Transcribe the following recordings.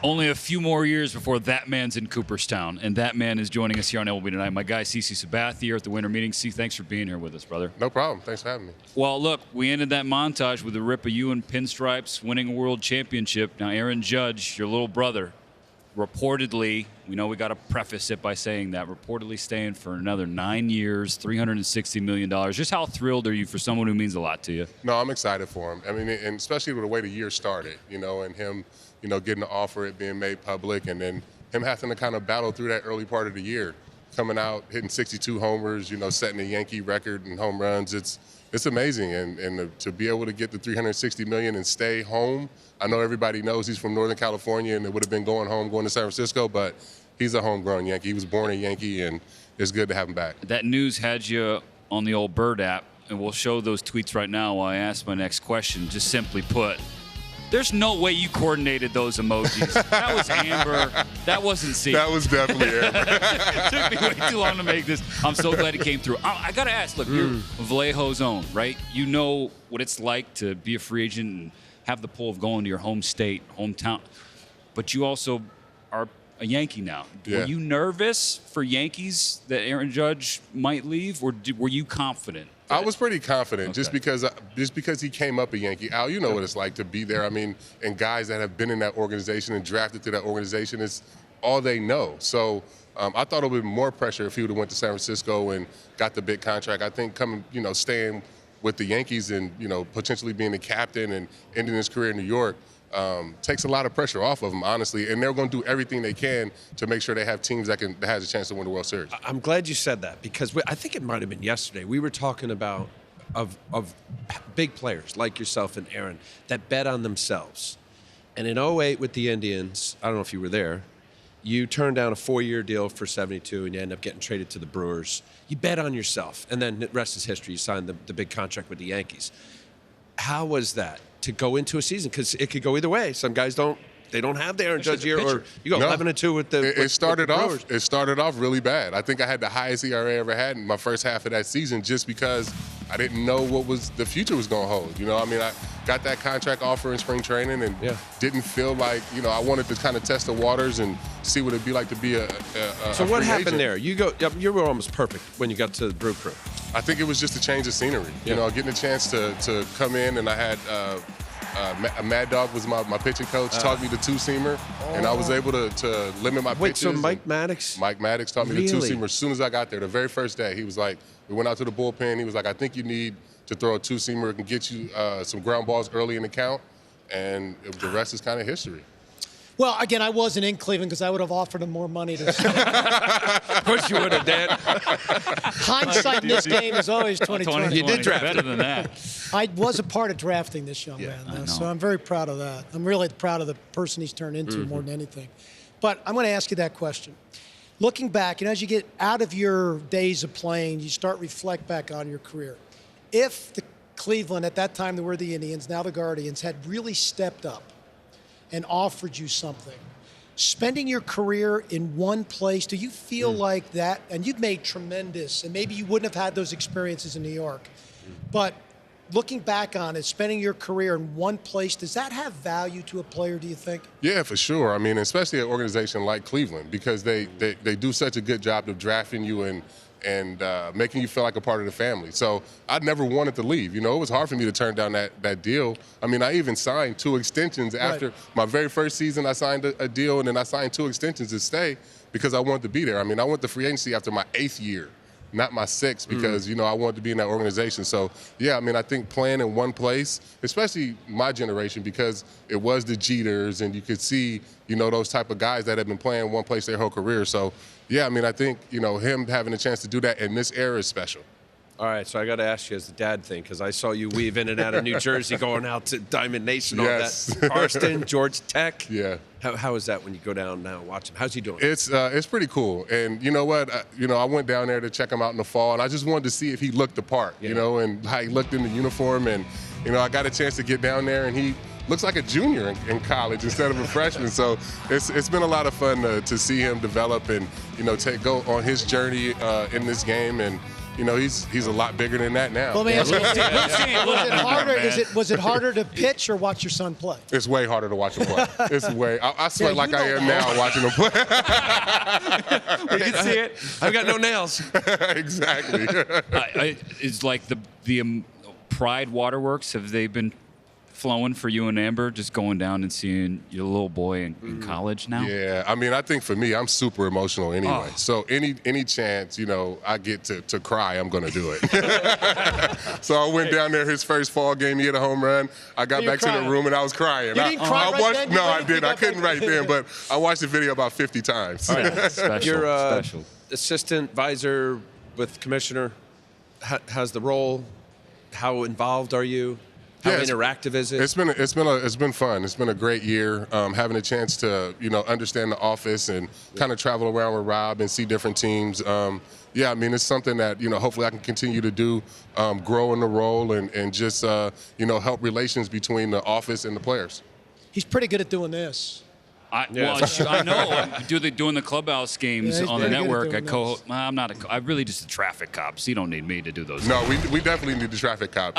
Only a few more years before that man's in Cooperstown, and that man is joining us here on MLB Tonight. My guy, CC Sabathia, at the winter meeting. C, thanks for being here with us, brother. No problem. Thanks for having me. Well, look, we ended that montage with a rip of you in pinstripes winning a world championship. Now, Aaron Judge, your little brother, reportedly, we know we got to preface it by saying that, reportedly staying for another 9 years, $360 million. Just how thrilled are you for someone who means a lot to you? No, I'm excited for him. I mean, and especially with the way the year started, and him, getting the offer, it being made public, and then him having to kind of battle through that early part of the year, coming out, hitting 62 homers, setting a Yankee record in home runs. It's amazing, and to be able to get the $360 million and stay home. I know everybody knows he's from Northern California, and it would have been going to San Francisco, but he's a homegrown Yankee. He was born a Yankee, and it's good to have him back. That news had you on the old Bird app, and we'll show those tweets right now while I ask my next question. Just simply put, there's no way you coordinated those emojis. That was Amber. That wasn't C. That was definitely Amber. It took me way too long to make this. I'm so glad it came through. I got to ask, look, you're Vallejo's own, right? You know what it's like to be a free agent and have the pull of going to your home state, hometown. But you also are a Yankee now. Yeah. Were you nervous for Yankees that Aaron Judge might leave, or were you confident? I was pretty confident, Okay. just because he came up a Yankee. Al, you know what it's like to be there. I mean, and guys that have been in that organization and drafted to that organization, is all they know. So I thought it would be more pressure if he would have went to San Francisco and got the big contract. I think staying with the Yankees and potentially being the captain and ending his career in New York takes a lot of pressure off of them, honestly. And they're going to do everything they can to make sure they have teams that has a chance to win the World Series. I'm glad you said that, because I think it might have been yesterday. We were talking about of big players like yourself and Aaron that bet on themselves. And in 2008 with the Indians, I don't know if you were there, you turned down a 4-year deal for 72 and you end up getting traded to the Brewers. You bet on yourself, and then the rest is history. You signed the big contract with the Yankees. How was that to go into a season? Because it could go either way. Some guys don't have the Aaron Judge year, or you go 11-2 with the. It started Brewers. off. It started off really bad. I think I had the highest ERA I ever had in my first half of that season, just because I didn't know what the future was going to hold. I mean, I got that contract offer in spring training and didn't feel like I wanted to kind of test the waters and see what it'd be like to be a So what happened agent. there? You were almost perfect when you got to the Brew Crew. I think it was just a change of scenery. Getting a chance to come in, and I had Mad Dog was my pitching coach, taught me the two-seamer, and I was able to limit my pitches. Wait, so Mike Maddox? Mike Maddox taught me the two-seamer as soon as I got there. The very first day, he was like, we went out to the bullpen. He was like, I think you need to throw a two-seamer. It can get you some ground balls early in the count, and the rest is kind of history. Well, again, I wasn't in Cleveland because I would have offered him more money to Of course you would have, Dan. Hindsight in this game is always 20/20. You did draft better than that. I was a part of drafting this young man, though, so I'm very proud of that. I'm really proud of the person he's turned into more than anything. But I'm going to ask you that question. Looking back, as you get out of your days of playing, you start reflect back on your career. If the Cleveland, at that time they were the Indians, now the Guardians, had really stepped up and offered you something, spending your career in one place, do you feel like that, and you've made tremendous, and maybe you wouldn't have had those experiences in New York, but looking back on it, spending your career in one place, does that have value to a player, do you think? Yeah, for sure. I mean, especially an organization like Cleveland, because they do such a good job of drafting you and making you feel like a part of the family. So I never wanted to leave. It was hard for me to turn down that deal. I mean, I even signed 2 extensions after my very first season. I signed a deal, and then I signed 2 extensions to stay because I wanted to be there. I mean, I went to free agency after my 8th year, not my 6th, because, I wanted to be in that organization. So, yeah, I mean, I think playing in one place, especially my generation, because it was the Jeters, and you could see, those type of guys that have been playing one place their whole career. So, yeah, I mean, I think, him having a chance to do that in this era is special. All right, so I got to ask you as the dad thing, because I saw you weave in and out of New Jersey, going out to Diamond Nation, all that. Karsten, Georgia Tech. Yeah. How is that when you go down now and watch him? How's he doing? It's pretty cool. And you know what? I went down there to check him out in the fall, and I just wanted to see if he looked the part, and how he looked in the uniform. And, I got a chance to get down there, and he looks like a junior in college instead of a freshman. So it's been a lot of fun to see him develop and, go on his journey in this game. And, you know, he's a lot bigger than that now. Well, let me ask you, Yeah. was it harder to pitch or watch your son play? It's way harder to watch him play. It's way. I sweat Yeah, like you I know am that. now watching him play. You can see it. I've got no nails. Exactly. Is like the Pride Waterworks, have they been flowing for you and Amber, just going down and seeing your little boy in college now? Yeah, I mean, I think for me, I'm super emotional anyway. Oh. So any chance, you know, I get to cry, I'm gonna do it. So I went down there his first fall game. He hit a home run. I got You're back to crying. the room and I was crying. You didn't cry I right watched, then? No, You I waited didn't. till I you got couldn't back? right then, but I watched the video about 50 times. Special. Your Special. assistant advisor with commissioner has the role. How involved are you? How Yeah, interactive is it? It's been fun. It's been a great year. Having a chance to understand the office and kind of travel around with Rob and see different teams. Yeah, I mean it's something that hopefully I can continue to do, grow in the role and just help relations between the office and the players. He's pretty good at doing this. I know. I'm doing the clubhouse games Yeah, he's on the pretty good at network. doing those. I'm not. I'm really just a traffic cop. So you don't need me to do those. No, we definitely need the traffic cop.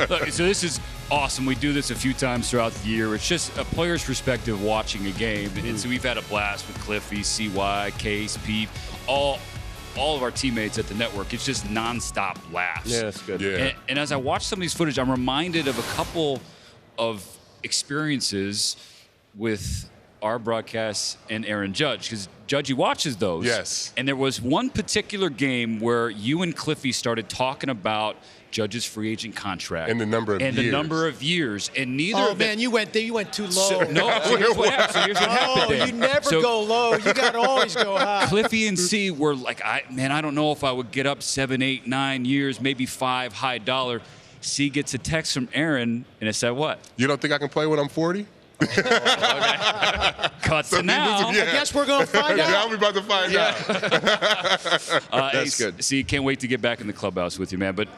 Look, so this is awesome. We do this a few times throughout the year. It's just a player's perspective watching a game, and so we've had a blast with Cliffy, CY, Case, Pete, all of our teammates at the network. It's just nonstop laughs. Yeah, that's good. Yeah. And as I watch some of these footage, I'm reminded of a couple of experiences with our broadcasts and Aaron Judge, because Judgy watches those. Yes. And there was one particular game where you and Cliffy started talking about Judge's free agent contract And the number of and the years. number of years, and neither Oh of them. man, you went too low. So here's what happened. So here's what happened. Oh, there. you never So go low. You got to always go high. Cliffy and C were like, I don't know if I would get up 7, 8, 9 years, maybe 5 high dollar. C gets a text from Aaron, and it said what? You don't think I can play when I'm 40? Cut to now. I guess we're going to find Yeah, out. I'm about to find out. That's good. See, can't wait to get back in the clubhouse with you, man. But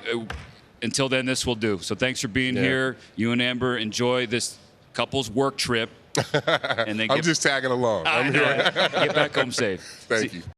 until then, this will do. So thanks for being here. You and Amber, enjoy this couple's work trip. And then I'm just tagging along. I'm here. get back home safe. Thank See- you.